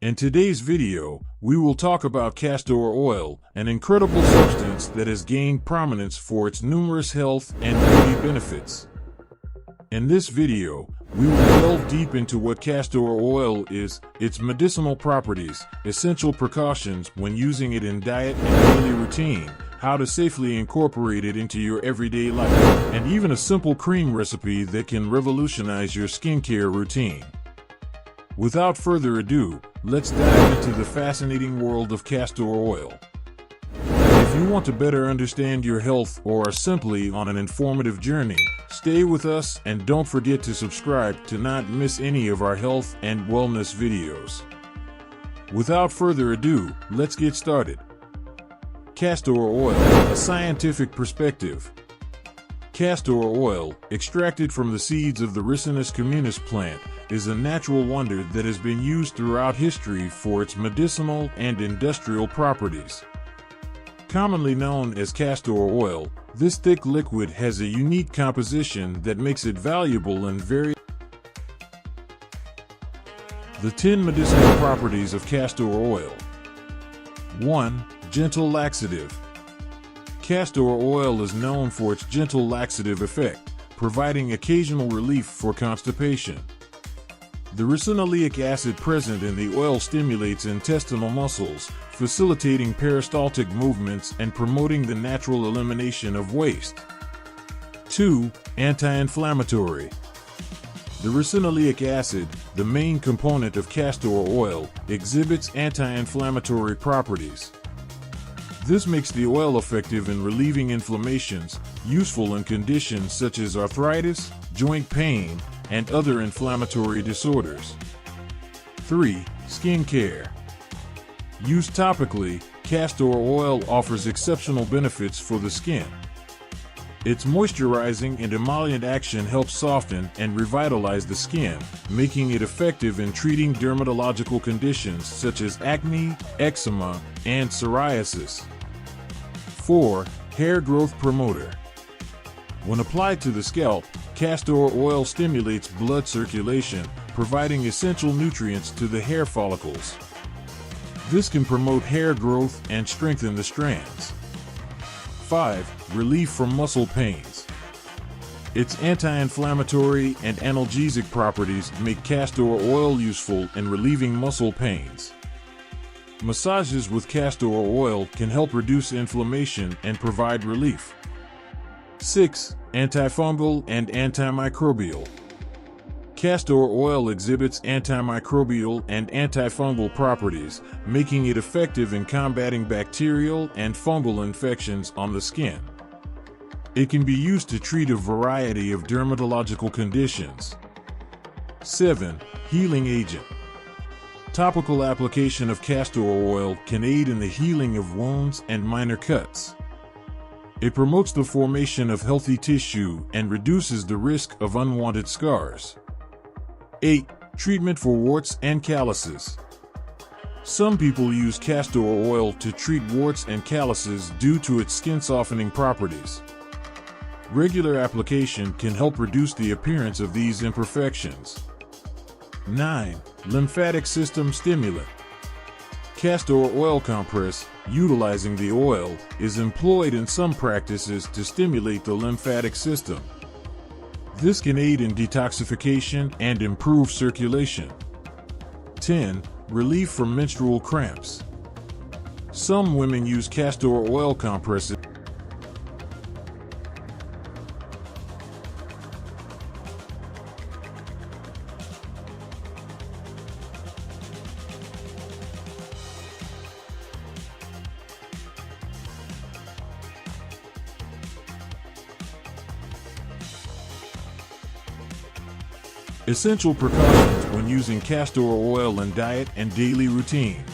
In today's video, we will talk about castor oil, an incredible substance that has gained prominence for its numerous health and beauty benefits. In this video, we will delve deep into what castor oil is, its medicinal properties, essential precautions when using it in diet and daily routine, how to safely incorporate it into your everyday life, and even a simple cream recipe that can revolutionize your skincare routine. Without further ado, let's dive into the fascinating world of castor oil. If you want to better understand your health or are simply on an informative journey, stay with us and don't forget to subscribe to not miss any of our health and wellness videos. Without further ado, let's get started. Castor oil, a scientific perspective. Castor oil, extracted from the seeds of the Ricinus communis plant, is a natural wonder that has been used throughout history for its medicinal and industrial properties. Commonly known as castor oil, this thick liquid has a unique composition that makes it valuable in various. The 10 medicinal properties of castor oil. 1. Gentle laxative. Castor oil is known for its gentle laxative effect, providing occasional relief for constipation. The ricinoleic acid present in the oil stimulates intestinal muscles, facilitating peristaltic movements and promoting the natural elimination of waste. 2. Anti-inflammatory. The ricinoleic acid, the main component of castor oil, exhibits anti-inflammatory properties. This makes the oil effective in relieving inflammations, useful in conditions such as arthritis, joint pain, and other inflammatory disorders. 3. Skin care. Used topically, castor oil offers exceptional benefits for the skin. Its moisturizing and emollient action helps soften and revitalize the skin, making it effective in treating dermatological conditions such as acne, eczema, and psoriasis. 4. Hair growth promoter. When applied to the scalp, castor oil stimulates blood circulation, providing essential nutrients to the hair follicles. This can promote hair growth and strengthen the strands. 5. Relief from muscle pains. Its anti-inflammatory and analgesic properties make castor oil useful in relieving muscle pains. Massages with castor oil can help reduce inflammation and provide relief. 6. Antifungal and antimicrobial. Castor oil exhibits antimicrobial and antifungal properties, making it effective in combating bacterial and fungal infections on the skin. It can be used to treat a variety of dermatological conditions. 7. Healing agent. Topical application of castor oil can aid in the healing of wounds and minor cuts. It promotes the formation of healthy tissue and reduces the risk of unwanted scars. 8. Treatment for warts and calluses. Some people use castor oil to treat warts and calluses due to its skin softening properties. Regular application can help reduce the appearance of these imperfections. 9. Lymphatic system stimulant. Castor oil compress, utilizing the oil, is employed in some practices to stimulate the lymphatic system. This can aid in detoxification and improve circulation. 10. Relief from menstrual cramps. Some women use castor oil compresses. Essential precautions when using castor oil in diet and daily routine.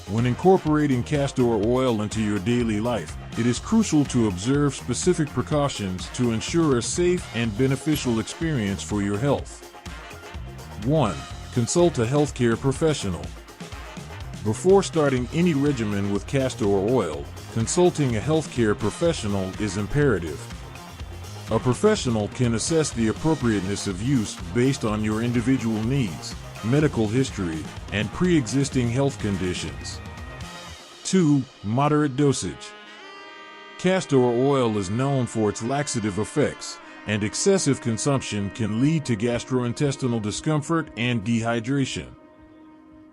When incorporating castor oil into your daily life, it is crucial to observe specific precautions to ensure a safe and beneficial experience for your health. 1. Consult a healthcare professional. Before starting any regimen with castor oil, consulting a healthcare professional is imperative. A professional can assess the appropriateness of use based on your individual needs, medical history, and pre-existing health conditions. 2. Moderate dosage. Castor oil is known for its laxative effects, and excessive consumption can lead to gastrointestinal discomfort and dehydration.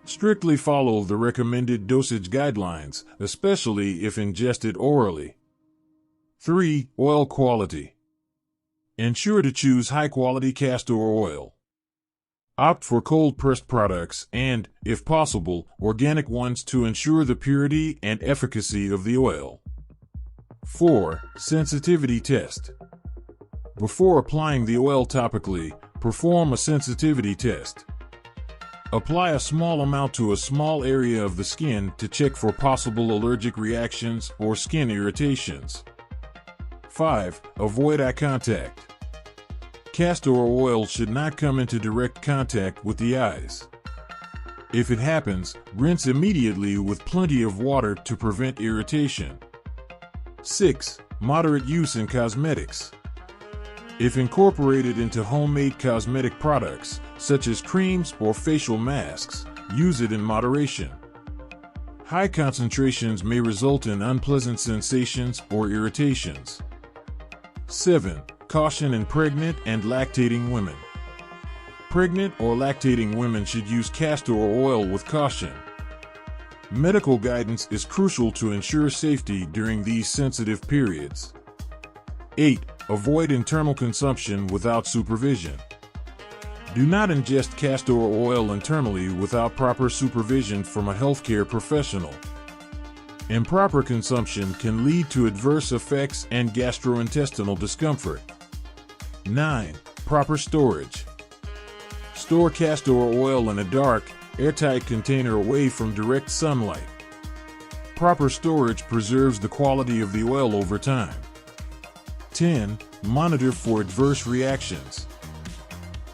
Strictly follow the recommended dosage guidelines, especially if ingested orally. 3. Oil quality. Ensure to choose high-quality castor oil. Opt for cold-pressed products and, if possible, organic ones to ensure the purity and efficacy of the oil. 4. Sensitivity test. Before applying the oil topically, perform a sensitivity test. Apply a small amount to a small area of the skin to check for possible allergic reactions or skin irritations. 5. Avoid eye contact. Castor oil should not come into direct contact with the eyes. If it happens, rinse immediately with plenty of water to prevent irritation. 6. Moderate use in cosmetics. If incorporated into homemade cosmetic products, such as creams or facial masks, use it in moderation. High concentrations may result in unpleasant sensations or irritations. 7. Caution in pregnant and lactating women. Pregnant or lactating women should use castor oil with caution. Medical guidance is crucial to ensure safety during these sensitive periods. 8. Avoid internal consumption without supervision. Do not ingest castor oil internally without proper supervision from a healthcare professional. Improper consumption can lead to adverse effects and gastrointestinal discomfort. 9. Proper storage. Store castor oil in a dark, airtight container away from direct sunlight. Proper storage preserves the quality of the oil over time. 10. Monitor for adverse reactions.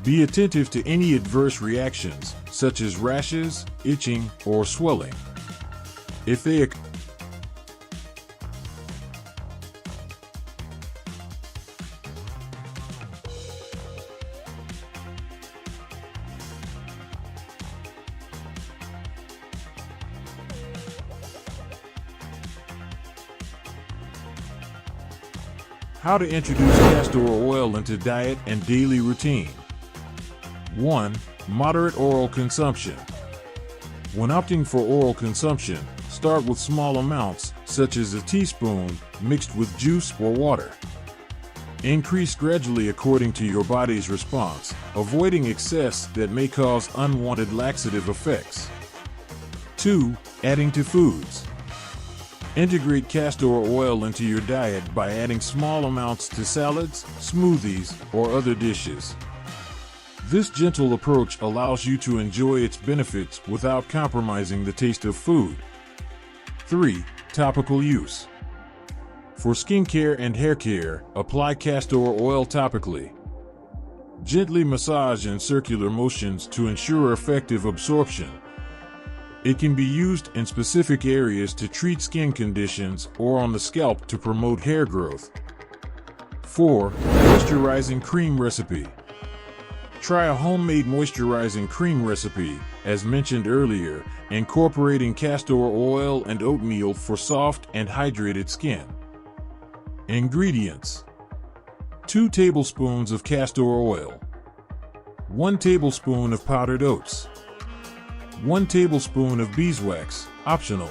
Be attentive to any adverse reactions, such as rashes, itching, or swelling. If they occur, how to introduce castor oil into diet and daily routine. 1. Moderate oral consumption. When opting for oral consumption, start with small amounts, such as a teaspoon, mixed with juice or water. Increase gradually according to your body's response, avoiding excess that may cause unwanted laxative effects. 2. Adding to foods. Integrate castor oil into your diet by adding small amounts to salads, smoothies, or other dishes. This gentle approach allows you to enjoy its benefits without compromising the taste of food. 3. Topical use. For skincare and hair care, apply castor oil topically. Gently massage in circular motions to ensure effective absorption. It can be used in specific areas to treat skin conditions or on the scalp to promote hair growth. 4. Moisturizing cream recipe. Try a homemade moisturizing cream recipe, as mentioned earlier, incorporating castor oil and oatmeal for soft and hydrated skin. Ingredients: 2 tablespoons of castor oil, 1 tablespoon of powdered oats, 1 tablespoon of beeswax, optional,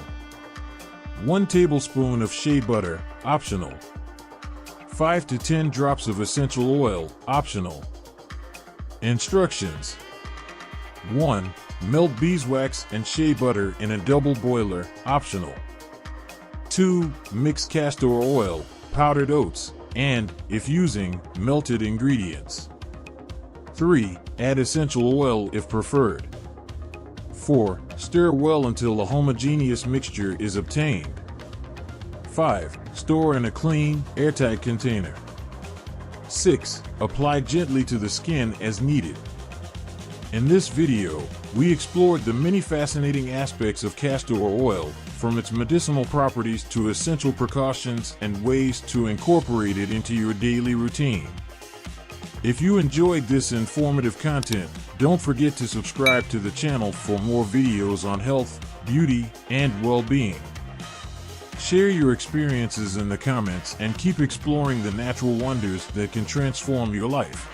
1 tablespoon of shea butter, optional, 5 to 10 drops of essential oil, optional. Instructions: 1. Melt beeswax and shea butter in a double boiler, optional. 2. Mix castor oil, powdered oats, and, if using, melted ingredients. 3. Add essential oil if preferred. 4. Stir well until a homogeneous mixture is obtained. 5. Store in a clean, airtight container. 6. Apply gently to the skin as needed. In this video, we explored the many fascinating aspects of castor oil, from its medicinal properties to essential precautions and ways to incorporate it into your daily routine. If you enjoyed this informative content, don't forget to subscribe to the channel for more videos on health, beauty, and well-being. Share your experiences in the comments and keep exploring the natural wonders that can transform your life.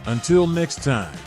Until next time.